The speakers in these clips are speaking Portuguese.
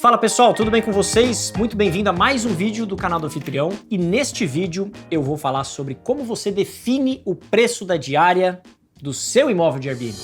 Fala pessoal, tudo bem com vocês? Muito bem-vindo a mais um vídeo do canal do Anfitrião e neste vídeo eu vou falar sobre como você define o preço da diária do seu imóvel de Airbnb.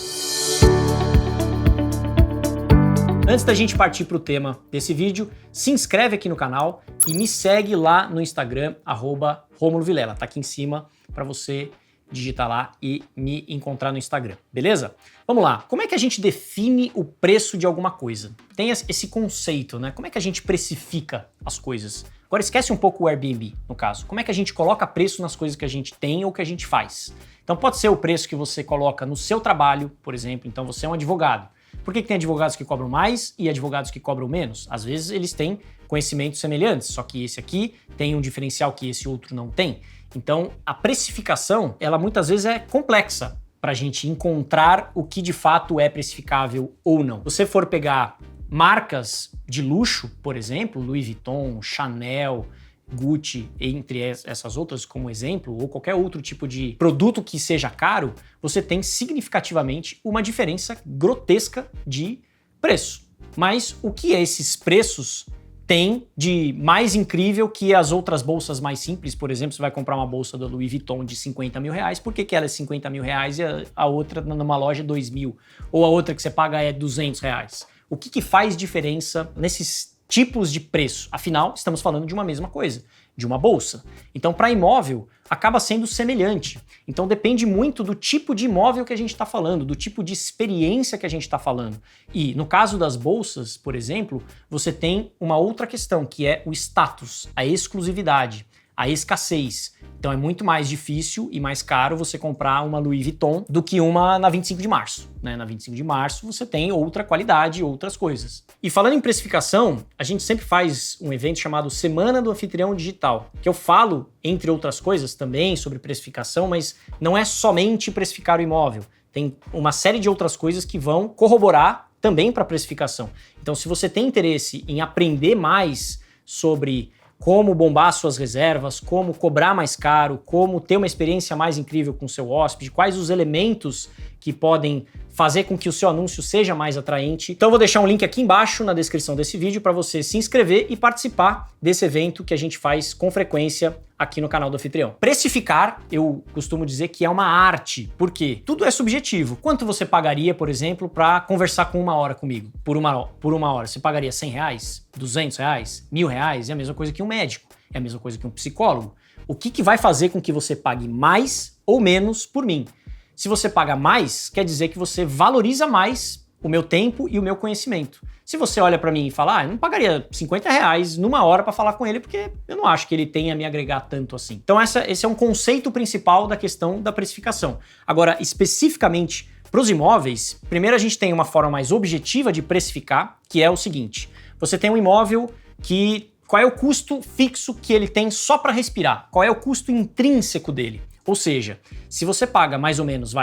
Antes da gente partir para o tema desse vídeo, se inscreve aqui no canal e me segue lá no Instagram, @RomuloVilela. Tá aqui em cima para você digitar lá e me encontrar no Instagram, beleza? Vamos lá, como é que a gente define o preço de alguma coisa? Tem esse conceito, né? Como é que a gente precifica as coisas? Agora esquece um pouco o Airbnb, no caso. Como é que a gente coloca preço nas coisas que a gente tem ou que a gente faz? Então pode ser o preço que você coloca no seu trabalho, por exemplo, então você é um advogado. Por que tem advogados que cobram mais e advogados que cobram menos? Às vezes eles têm conhecimentos semelhantes, só que esse aqui tem um diferencial que esse outro não tem. Então, a precificação, ela muitas vezes é complexa para a gente encontrar o que de fato é precificável ou não. Se você for pegar marcas de luxo, por exemplo, Louis Vuitton, Chanel, Gucci, entre essas outras como exemplo, ou qualquer outro tipo de produto que seja caro, você tem significativamente uma diferença grotesca de preço. Mas o que esses preços tem de mais incrível que as outras bolsas mais simples? Por exemplo, você vai comprar uma bolsa da Louis Vuitton de 50 mil reais, por que ela é 50 mil reais e a outra numa loja é 2 mil? Ou a outra que você paga é 200 reais? O que faz diferença nesses tipos de preço? Afinal, estamos falando de uma mesma coisa, de uma bolsa. Então, para imóvel, acaba sendo semelhante. Então, depende muito do tipo de imóvel que a gente está falando, do tipo de experiência que a gente está falando. E, no caso das bolsas, por exemplo, você tem uma outra questão, que é o status, a exclusividade, a escassez. Então, é muito mais difícil e mais caro você comprar uma Louis Vuitton do que uma na 25 de março. Né? Na 25 de março, você tem outra qualidade, outras coisas. E falando em precificação, a gente sempre faz um evento chamado Semana do Anfitrião Digital, que eu falo, entre outras coisas, também sobre precificação, mas não é somente precificar o imóvel. Tem uma série de outras coisas que vão corroborar também para a precificação. Então, se você tem interesse em aprender mais sobre como bombar suas reservas, como cobrar mais caro, como ter uma experiência mais incrível com o seu hóspede, quais os elementos que podem fazer com que o seu anúncio seja mais atraente. Então eu vou deixar um link aqui embaixo na descrição desse vídeo para você se inscrever e participar desse evento que a gente faz com frequência aqui no canal do Anfitrião. Precificar, eu costumo dizer que é uma arte, porque tudo é subjetivo. Quanto você pagaria, por exemplo, para conversar com 1 hora comigo? Por uma hora, você pagaria 100 reais? 200 reais? 1.000 reais? É a mesma coisa que um médico, é a mesma coisa que um psicólogo. O que vai fazer com que você pague mais ou menos por mim? Se você paga mais, quer dizer que você valoriza mais o meu tempo e o meu conhecimento. Se você olha para mim e fala, eu não pagaria 50 reais numa hora para falar com ele, porque eu não acho que ele tenha a me agregar tanto assim. Então esse é um conceito principal da questão da precificação. Agora, especificamente para os imóveis, primeiro a gente tem uma forma mais objetiva de precificar, que é o seguinte: você tem um imóvel que... Qual é o custo fixo que ele tem só para respirar? Qual é o custo intrínseco dele? Ou seja, se você paga mais ou menos,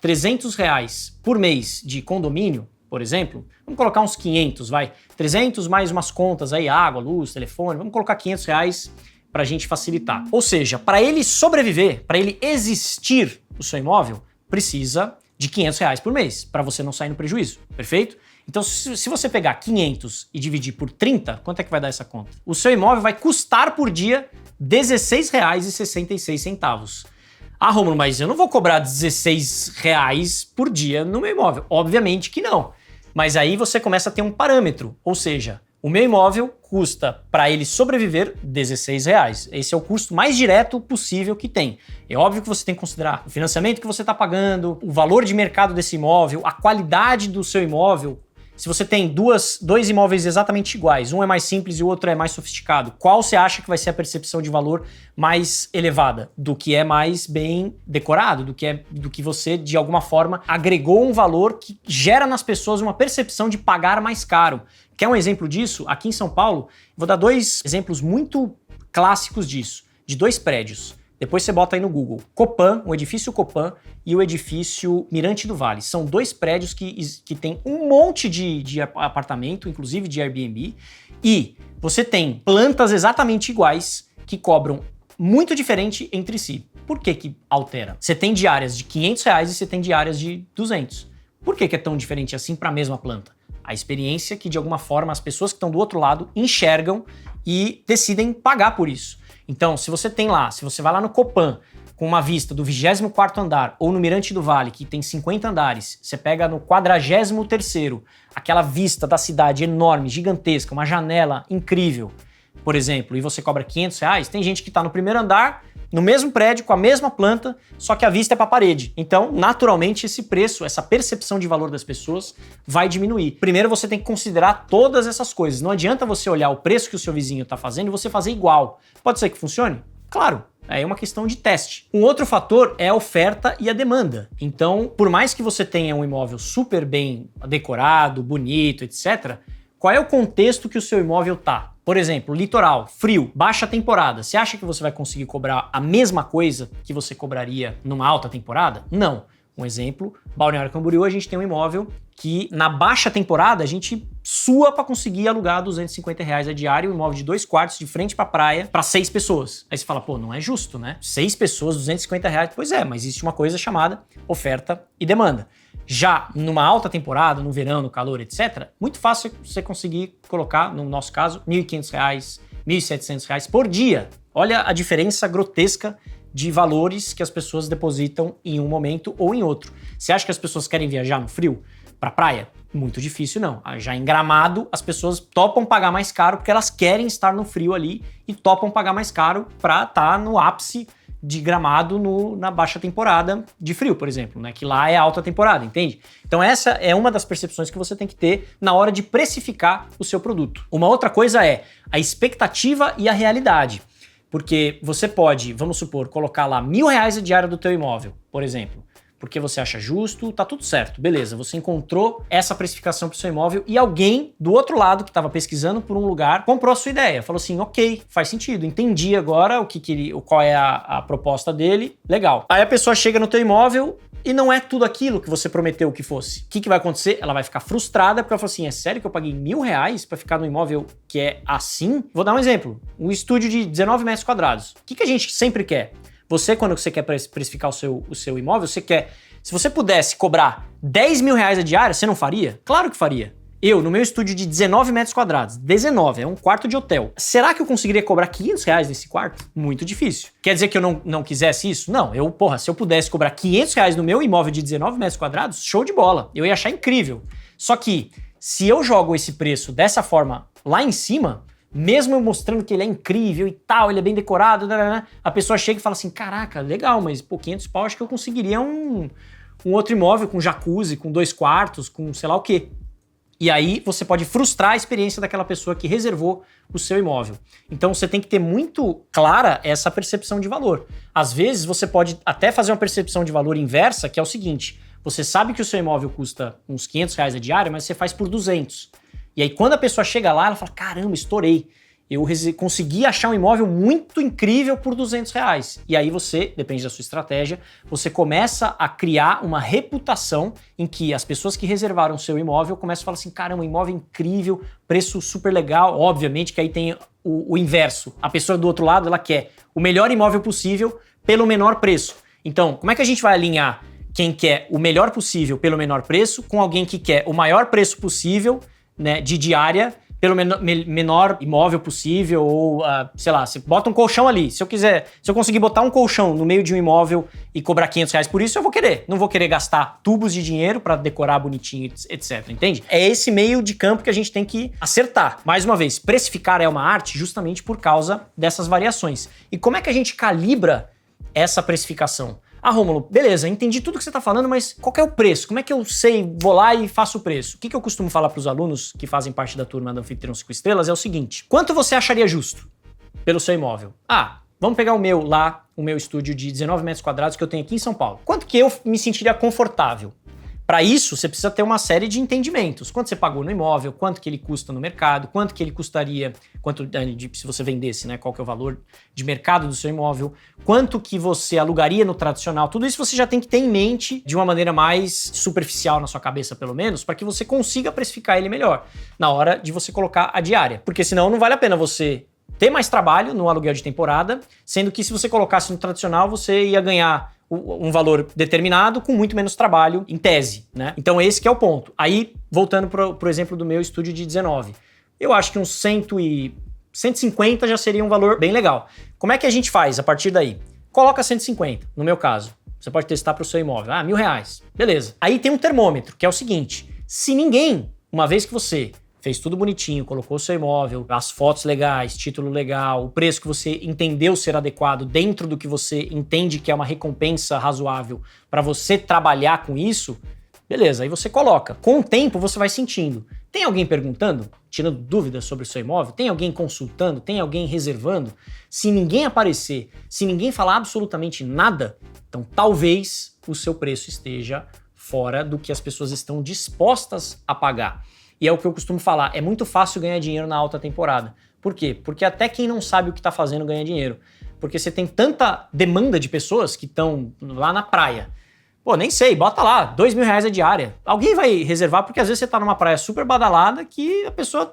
300 reais por mês de condomínio, por exemplo, vamos colocar uns 500, 300 mais umas contas aí, água, luz, telefone, vamos colocar 500 reais para a gente facilitar. Ou seja, para ele sobreviver, para ele existir, o seu imóvel precisa de 500 reais por mês, para você não sair no prejuízo, perfeito? Então, se você pegar 500 e dividir por 30, quanto é que vai dar essa conta? O seu imóvel vai custar por dia R$16,66. Ah, Rômulo, mas eu não vou cobrar 16 reais por dia no meu imóvel. Obviamente que não. Mas aí você começa a ter um parâmetro, ou seja, o meu imóvel custa, para ele sobreviver, 16 reais. Esse é o custo mais direto possível que tem. É óbvio que você tem que considerar o financiamento que você está pagando, o valor de mercado desse imóvel, a qualidade do seu imóvel. Se você tem dois imóveis exatamente iguais, um é mais simples e o outro é mais sofisticado, qual você acha que vai ser a percepção de valor mais elevada? Do que é mais bem decorado, do que você, de alguma forma, agregou um valor que gera nas pessoas uma percepção de pagar mais caro. Quer um exemplo disso? Aqui em São Paulo, vou dar 2 exemplos muito clássicos disso, de 2 prédios. Depois você bota aí no Google, Copan, o edifício Copan e o edifício Mirante do Vale. São 2 prédios que tem um monte de apartamento, inclusive de Airbnb, e você tem plantas exatamente iguais que cobram muito diferente entre si. Por que altera? Você tem diárias de 500 reais e você tem diárias de 200. Por que é tão diferente assim para a mesma planta? A experiência que, de alguma forma, as pessoas que estão do outro lado enxergam e decidem pagar por isso. Então, se você vai lá no Copan, com uma vista do 24º andar, ou no Mirante do Vale, que tem 50 andares, você pega no 43º, aquela vista da cidade enorme, gigantesca, uma janela incrível, por exemplo, e você cobra R$500, tem gente que está no primeiro andar, no mesmo prédio, com a mesma planta, só que a vista é para a parede. Então, naturalmente, esse preço, essa percepção de valor das pessoas vai diminuir. Primeiro, você tem que considerar todas essas coisas. Não adianta você olhar o preço que o seu vizinho está fazendo e você fazer igual. Pode ser que funcione? Claro. É uma questão de teste. Um outro fator é a oferta e a demanda. Então, por mais que você tenha um imóvel super bem decorado, bonito, etc., qual é o contexto que o seu imóvel tá? Por exemplo, litoral, frio, baixa temporada. Você acha que você vai conseguir cobrar a mesma coisa que você cobraria numa alta temporada? Não. Um exemplo, Balneário Camboriú, a gente tem um imóvel que na baixa temporada a gente sua para conseguir alugar R$250 a diária, um imóvel de 2 quartos de frente para praia para 6 pessoas. Aí você fala, pô, não é justo, né? 6 pessoas, R$250. Pois é, mas existe uma coisa chamada oferta e demanda. Já numa alta temporada, no verão, no calor, etc., muito fácil você conseguir colocar, no nosso caso, R$1.500, R$1.700 por dia. Olha a diferença grotesca de valores que as pessoas depositam em um momento ou em outro. Você acha que as pessoas querem viajar no frio para praia? Muito difícil, não. Já em Gramado, as pessoas topam pagar mais caro porque elas querem estar no frio ali e topam pagar mais caro para estar no ápice de Gramado na baixa temporada de frio, por exemplo, né? Que lá é alta temporada, entende? Então essa é uma das percepções que você tem que ter na hora de precificar o seu produto. Uma outra coisa é a expectativa e a realidade. Porque você pode, vamos supor, colocar lá R$1.000 a diária do teu imóvel, por exemplo, porque você acha justo, tá tudo certo, beleza, você encontrou essa precificação para o seu imóvel e alguém do outro lado que estava pesquisando por um lugar comprou a sua ideia, falou assim, ok, faz sentido, entendi agora qual é a proposta dele, legal. Aí a pessoa chega no teu imóvel e não é tudo aquilo que você prometeu que fosse. O que vai acontecer? Ela vai ficar frustrada porque ela fala assim, é sério que eu paguei R$1.000 para ficar no imóvel que é assim? Vou dar um exemplo, um estúdio de 19 metros quadrados. O que a gente sempre quer? Você, quando você quer precificar o seu imóvel, você quer... Se você pudesse cobrar R$10.000 a diária, você não faria? Claro que faria. Eu, no meu estúdio de 19 metros quadrados, 19, é um quarto de hotel. Será que eu conseguiria cobrar R$500 nesse quarto? Muito difícil. Quer dizer que eu não quisesse isso? Não, se eu pudesse cobrar R$500 no meu imóvel de 19 metros quadrados, show de bola. Eu ia achar incrível. Só que, se eu jogo esse preço dessa forma lá em cima, mesmo eu mostrando que ele é incrível e tal, ele é bem decorado, a pessoa chega e fala assim, caraca, legal, mas pô, 500 pau acho que eu conseguiria um outro imóvel com jacuzzi, com 2 quartos, com sei lá o quê. E aí você pode frustrar a experiência daquela pessoa que reservou o seu imóvel. Então você tem que ter muito clara essa percepção de valor. Às vezes você pode até fazer uma percepção de valor inversa, que é o seguinte, você sabe que o seu imóvel custa uns R$500 a diária, mas você faz por 200. E aí quando a pessoa chega lá, ela fala, caramba, estourei. Eu consegui achar um imóvel muito incrível por R$200. E aí você, depende da sua estratégia, você começa a criar uma reputação em que as pessoas que reservaram o seu imóvel começam a falar assim, caramba, um imóvel incrível, preço super legal. Obviamente que aí tem o inverso. A pessoa do outro lado, ela quer o melhor imóvel possível pelo menor preço. Então, como é que a gente vai alinhar quem quer o melhor possível pelo menor preço com alguém que quer o maior preço possível, né, de diária, pelo menor imóvel possível, ou, sei lá, você bota um colchão ali. Se eu conseguir botar um colchão no meio de um imóvel e cobrar R$500 por isso, eu vou querer. Não vou querer gastar tubos de dinheiro para decorar bonitinho, etc, entende? É esse meio de campo que a gente tem que acertar. Mais uma vez, precificar é uma arte justamente por causa dessas variações. E como é que a gente calibra essa precificação? Ah, Rômulo, beleza, entendi tudo que você está falando, mas qual que é o preço? Como é que eu sei, vou lá e faço o preço? O que eu costumo falar para os alunos que fazem parte da turma da Anfitrião 5 Estrelas é o seguinte, quanto você acharia justo pelo seu imóvel? Ah, vamos pegar o meu estúdio de 19 metros quadrados que eu tenho aqui em São Paulo. Quanto que eu me sentiria confortável? Para isso, você precisa ter uma série de entendimentos. Quanto você pagou no imóvel, quanto que ele custa no mercado, quanto que ele custaria, se você vendesse, né? Qual que é o valor de mercado do seu imóvel, quanto que você alugaria no tradicional. Tudo isso você já tem que ter em mente de uma maneira mais superficial na sua cabeça, pelo menos, para que você consiga precificar ele melhor na hora de você colocar a diária. Porque senão não vale a pena você ter mais trabalho no aluguel de temporada, sendo que se você colocasse no tradicional, você ia ganhar um valor determinado com muito menos trabalho em tese, né? Então esse que é o ponto. Aí, voltando pro exemplo do meu estúdio de 19, eu acho que uns 150 já seria um valor bem legal. Como é que a gente faz a partir daí? Coloca 150, no meu caso. Você pode testar para o seu imóvel. R$1.000. Beleza. Aí tem um termômetro, que é o seguinte. Se ninguém, uma vez que você fez tudo bonitinho, colocou o seu imóvel, as fotos legais, título legal, o preço que você entendeu ser adequado dentro do que você entende que é uma recompensa razoável para você trabalhar com isso, beleza, aí você coloca. Com o tempo você vai sentindo. Tem alguém perguntando, tirando dúvidas sobre o seu imóvel? Tem alguém consultando? Tem alguém reservando? Se ninguém aparecer, se ninguém falar absolutamente nada, então talvez o seu preço esteja fora do que as pessoas estão dispostas a pagar. E é o que eu costumo falar, é muito fácil ganhar dinheiro na alta temporada. Por quê? Porque até quem não sabe o que está fazendo ganha dinheiro. Porque você tem tanta demanda de pessoas que estão lá na praia. Pô, nem sei, bota lá, R$2.000 a diária. Alguém vai reservar porque às vezes você tá numa praia super badalada que a pessoa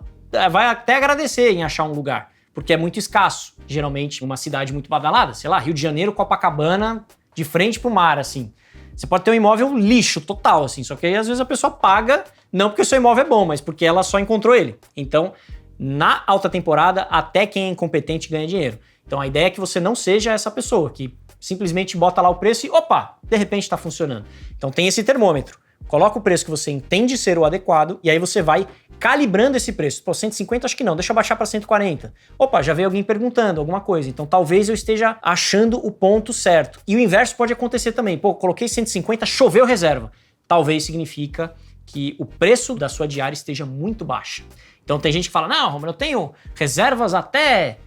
vai até agradecer em achar um lugar. Porque é muito escasso, geralmente, uma cidade muito badalada. Sei lá, Rio de Janeiro, Copacabana, de frente pro mar, assim. Você pode ter um imóvel lixo total, assim, só que aí às vezes a pessoa paga, não porque o seu imóvel é bom, mas porque ela só encontrou ele. Então, na alta temporada, até quem é incompetente ganha dinheiro. Então a ideia é que você não seja essa pessoa que simplesmente bota lá o preço e, opa, de repente está funcionando. Então tem esse termômetro. Coloca o preço que você entende ser o adequado e aí você vai calibrando esse preço. Pô, 150 acho que não, deixa eu baixar para 140. Opa, já veio alguém perguntando alguma coisa, então talvez eu esteja achando o ponto certo. E o inverso pode acontecer também. Pô, coloquei 150, choveu reserva. Talvez significa que o preço da sua diária esteja muito baixa. Então tem gente que fala, não, Romulo, eu tenho reservas até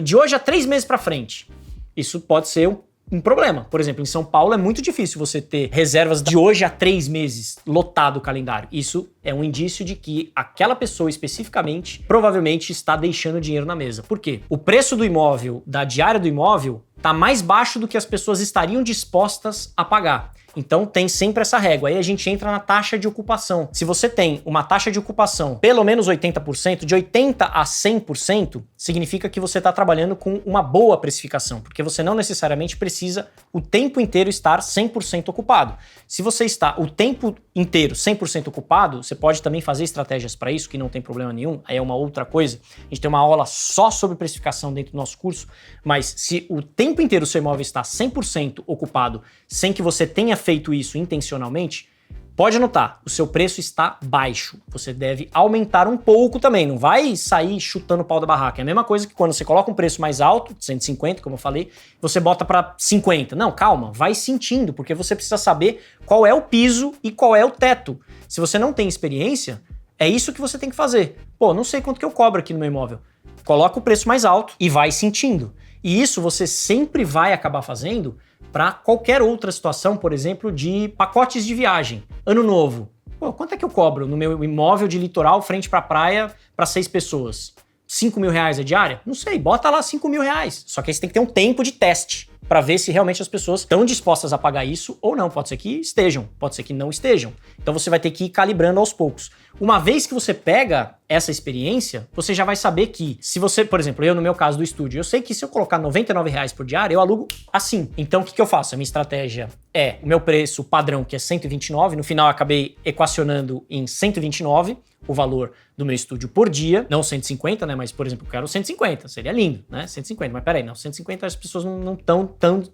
de hoje a 3 meses para frente. Isso pode ser um problema. Por exemplo, em São Paulo é muito difícil você ter reservas de hoje a 3 meses lotado o calendário. Isso é um indício de que aquela pessoa especificamente provavelmente está deixando dinheiro na mesa. Por quê? O preço do imóvel, da diária do imóvel, está mais baixo do que as pessoas estariam dispostas a pagar. Então tem sempre essa régua. Aí a gente entra na taxa de ocupação. Se você tem uma taxa de ocupação pelo menos 80%, de 80% a 100%, significa que você está trabalhando com uma boa precificação, porque você não necessariamente precisa o tempo inteiro estar 100% ocupado. Se você está o tempo inteiro 100% ocupado, você pode também fazer estratégias para isso, que não tem problema nenhum, aí é uma outra coisa. A gente tem uma aula só sobre precificação dentro do nosso curso, mas se o tempo inteiro o seu imóvel está 100% ocupado, sem que você tenha feito isso intencionalmente, pode anotar, o seu preço está baixo. Você deve aumentar um pouco também, não vai sair chutando o pau da barraca. É a mesma coisa que quando você coloca um preço mais alto, 150, como eu falei, você bota para 50. Não, calma, vai sentindo, porque você precisa saber qual é o piso e qual é o teto. Se você não tem experiência, é isso que você tem que fazer. Pô, não sei quanto que eu cobro aqui no meu imóvel. Coloca o preço mais alto e vai sentindo. E isso você sempre vai acabar fazendo para qualquer outra situação, por exemplo, de pacotes de viagem. Ano novo. Pô, quanto é que eu cobro no meu imóvel de litoral frente para a praia para 6 pessoas? R$5.000 a diária? Não sei, bota lá R$5.000. Só que aí você tem que ter um tempo de teste para ver se realmente as pessoas estão dispostas a pagar isso ou não. Pode ser que estejam, pode ser que não estejam. Então você vai ter que ir calibrando aos poucos. Uma vez que você pega essa experiência, você já vai saber que se você, por exemplo, eu no meu caso do estúdio, eu sei que se eu colocar R$99 por diária, eu alugo assim. Então o que eu faço? A minha estratégia é o meu preço padrão, que é 129, no final eu acabei equacionando em 129 o valor do meu estúdio por dia, não 150, né? Mas, por exemplo, eu quero 150, seria lindo, né? 150, mas peraí, não, 150 as pessoas não estão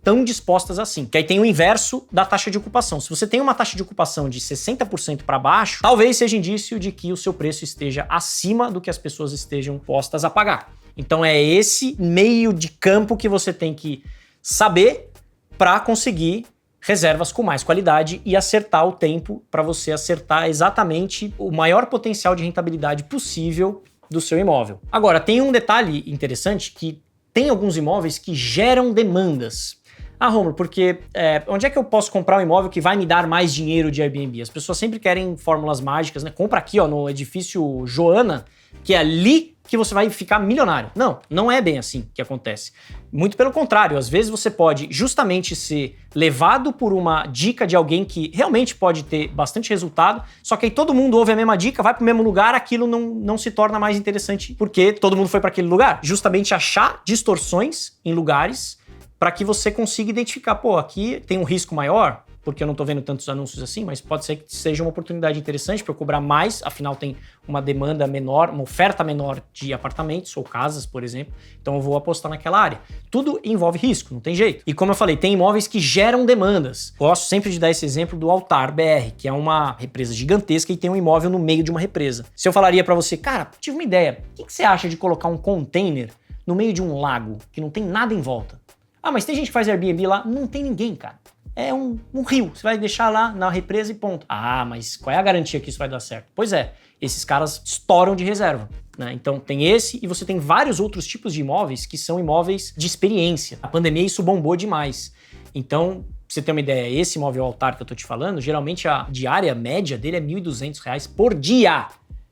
tão dispostas assim. Que aí tem o inverso da taxa de ocupação. Se você tem uma taxa de ocupação de 60% para baixo, talvez seja indício de que o seu preço esteja acima do que as pessoas estejam postas a pagar. Então é esse meio de campo que você tem que saber para conseguir reservas com mais qualidade e acertar o tempo para você acertar exatamente o maior potencial de rentabilidade possível do seu imóvel. Agora, tem um detalhe interessante que tem alguns imóveis que geram demandas. Ah, Romulo, porque onde é que eu posso comprar um imóvel que vai me dar mais dinheiro de Airbnb? As pessoas sempre querem fórmulas mágicas, né? Compra aqui, ó, no edifício Joana, que é ali que você vai ficar milionário. Não, não é bem assim que acontece. Muito pelo contrário, às vezes você pode justamente ser levado por uma dica de alguém que realmente pode ter bastante resultado, só que aí todo mundo ouve a mesma dica, vai pro mesmo lugar, aquilo não se torna mais interessante porque todo mundo foi para aquele lugar. Justamente achar distorções em lugares para que você consiga identificar, pô, aqui tem um risco maior, porque eu não tô vendo tantos anúncios assim, mas pode ser que seja uma oportunidade interessante para eu cobrar mais, afinal tem uma demanda menor, uma oferta menor de apartamentos ou casas, por exemplo, então eu vou apostar naquela área. Tudo envolve risco, não tem jeito. E como eu falei, tem imóveis que geram demandas. Gosto sempre de dar esse exemplo do Altar BR, que é uma represa gigantesca e tem um imóvel no meio de uma represa. Se eu falaria para você, cara, tive uma ideia, o que você acha de colocar um container no meio de um lago que não tem nada em volta? Ah, mas tem gente que faz Airbnb lá, não tem ninguém, cara. É um rio, você vai deixar lá na represa e ponto. Ah, mas qual é a garantia que isso vai dar certo? Pois é, esses caras estouram de reserva, né? Então tem esse e você tem vários outros tipos de imóveis que são imóveis de experiência. A pandemia isso bombou demais. Então, pra você ter uma ideia, esse imóvel Altar que eu tô te falando, geralmente a diária média dele é R$ 1.200 por dia.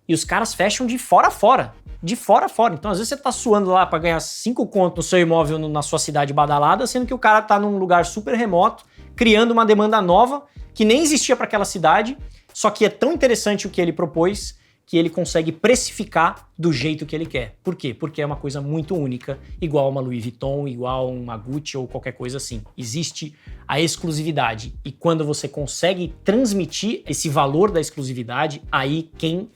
E os caras fecham de fora a fora. De fora a fora. Então, às vezes você tá suando lá pra ganhar 5 conto no seu imóvel na sua cidade badalada, sendo que o cara tá num lugar super remoto, criando uma demanda nova que nem existia para aquela cidade, só que é tão interessante o que ele propôs que ele consegue precificar do jeito que ele quer. Por quê? Porque é uma coisa muito única, igual uma Louis Vuitton, igual uma Gucci ou qualquer coisa assim. Existe a exclusividade e quando você consegue transmitir esse valor da exclusividade, aí quem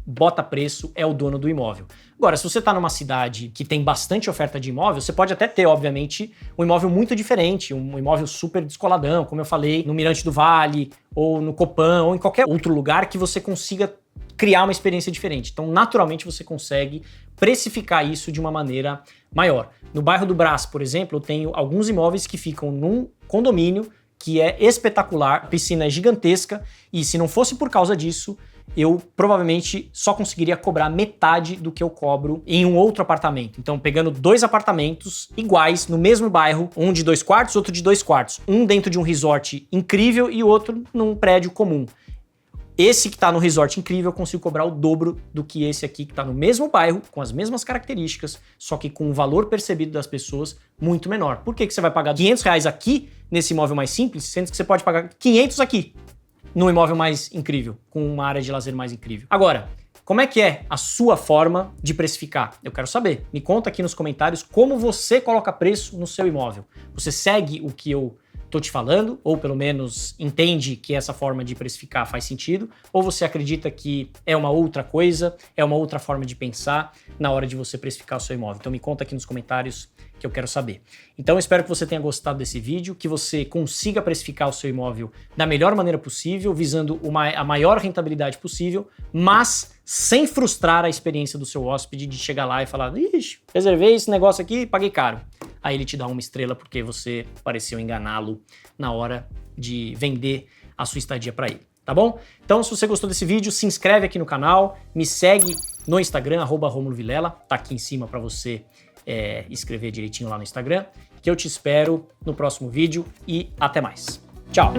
bota preço é o dono do imóvel. Agora, se você está numa cidade que tem bastante oferta de imóvel, você pode até ter, obviamente, um imóvel muito diferente, um imóvel super descoladão, como eu falei, no Mirante do Vale, ou no Copan, ou em qualquer outro lugar que você consiga criar uma experiência diferente. Então, naturalmente, você consegue precificar isso de uma maneira maior. No bairro do Brás, por exemplo, eu tenho alguns imóveis que ficam num condomínio que é espetacular, a piscina é gigantesca, e se não fosse por causa disso, eu provavelmente só conseguiria cobrar metade do que eu cobro em um outro apartamento. Então, pegando 2 apartamentos iguais no mesmo bairro, um de 2 quartos, outro de 2 quartos, um dentro de um resort incrível e o outro num prédio comum. Esse que tá no resort incrível eu consigo cobrar o dobro do que esse aqui que tá no mesmo bairro, com as mesmas características, só que com o valor percebido das pessoas muito menor. Por que você vai pagar R$500 aqui nesse imóvel mais simples, sendo que você pode pagar 500 aqui? Num imóvel mais incrível, com uma área de lazer mais incrível. Agora, como é que é a sua forma de precificar? Eu quero saber. Me conta aqui nos comentários como você coloca preço no seu imóvel. Você segue o que eu tô te falando, ou pelo menos entende que essa forma de precificar faz sentido, ou você acredita que é uma outra coisa, é uma outra forma de pensar na hora de você precificar o seu imóvel. Então me conta aqui nos comentários que eu quero saber. Então eu espero que você tenha gostado desse vídeo, que você consiga precificar o seu imóvel da melhor maneira possível, visando a maior rentabilidade possível, mas sem frustrar a experiência do seu hóspede de chegar lá e falar: ixi, reservei esse negócio aqui e paguei caro. Aí ele te dá 1 estrela porque você pareceu enganá-lo na hora de vender a sua estadia para ele, tá bom? Então, se você gostou desse vídeo, se inscreve aqui no canal, me segue no Instagram, @RomuloVilela, tá aqui em cima para você escrever direitinho lá no Instagram, que eu te espero no próximo vídeo e até mais. Tchau!